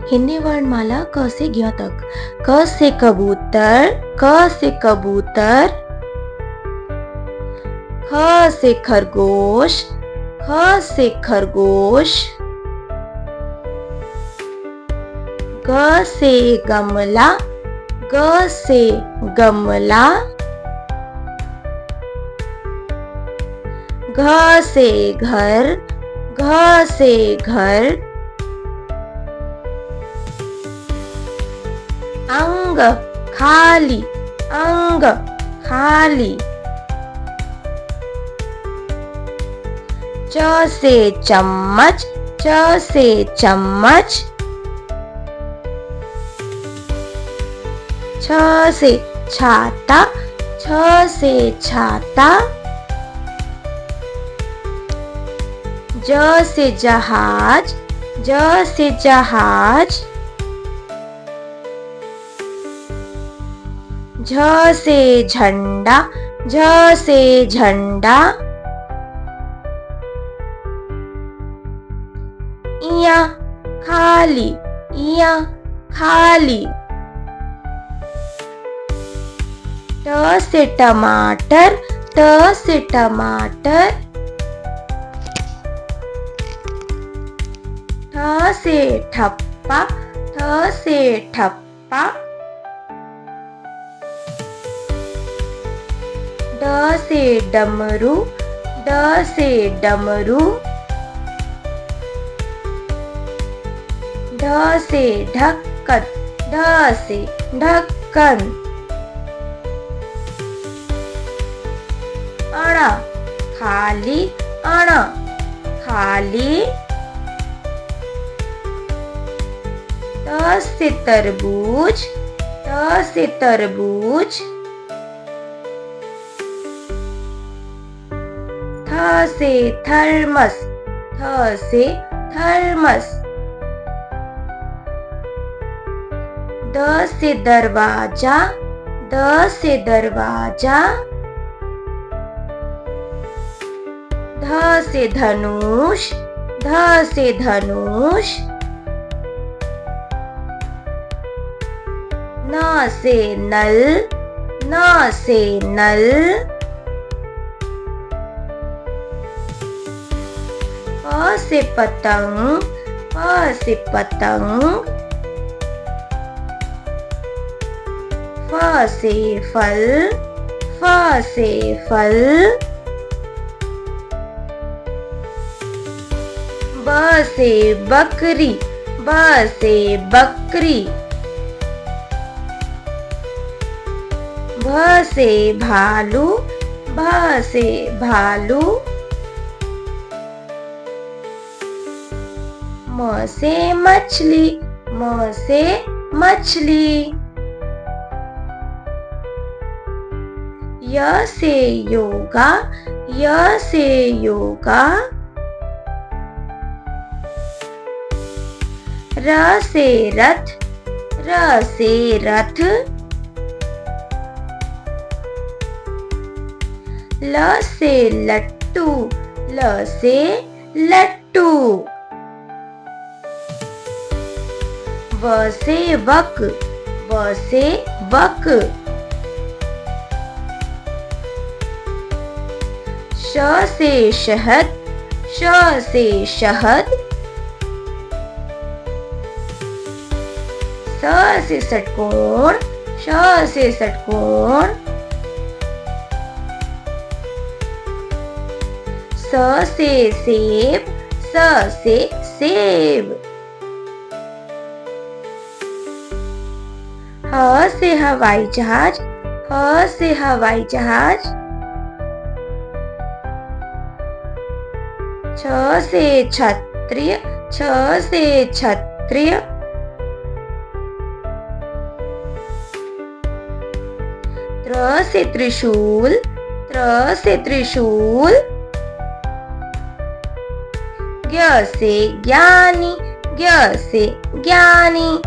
हिंदी वर्णमाला क से ज्ञ तक। क से कबूतर, क से कबूतर। ख से खरगोश, ख से खरगोश। ग से गमला, ग से गमला। घ से घर, घ से घर। अंग खाली, अंग खाली। च से चम्मच, च से चम्मच। छ से छाता, छ से छाता। ज से जहाज, ज से जहाज। झ से झंडा, झ से झंडा। इया खाली, इया खाली। ट से टमाटर, ट से टमाटर। ठ से ठप्पा, ठ से ठप्पा। ड से डमरू, ड से डमरू। ढ से ढक्कन, ढ से ढक्कन। अण खाली, अण खाली। त से तरबूज, त से तरबूज। थ से थर्मस, थ से थर्मस। द से दरवाजा, द से दरवाजा। ध से धनुष, ध से धनुष। न से नल, न से नल। प से पतंग, प से पतंग। फ से फल, फ से फल। ब से बकरी, ब से बकरी। भ से भालू, भ से भालू। म से मछली, म से मछली। य से योगा, य से योगा। र से रथ, र से रथ। ल से लट्टू, ल से लट्टू। व से वक, व से वक। श से शहद, श से शहद। स से षटकोण, श से षटकोण। स से सेब, स से सेब। ह से हवाई जहाज, ह से हवाई जहाज। छ से क्षत्रिय, छ से क्षत्रिय। त्र से त्रिशूल, त्र से त्रिशूल। ज्ञ से ज्ञानी, ज्ञ से ज्ञानी।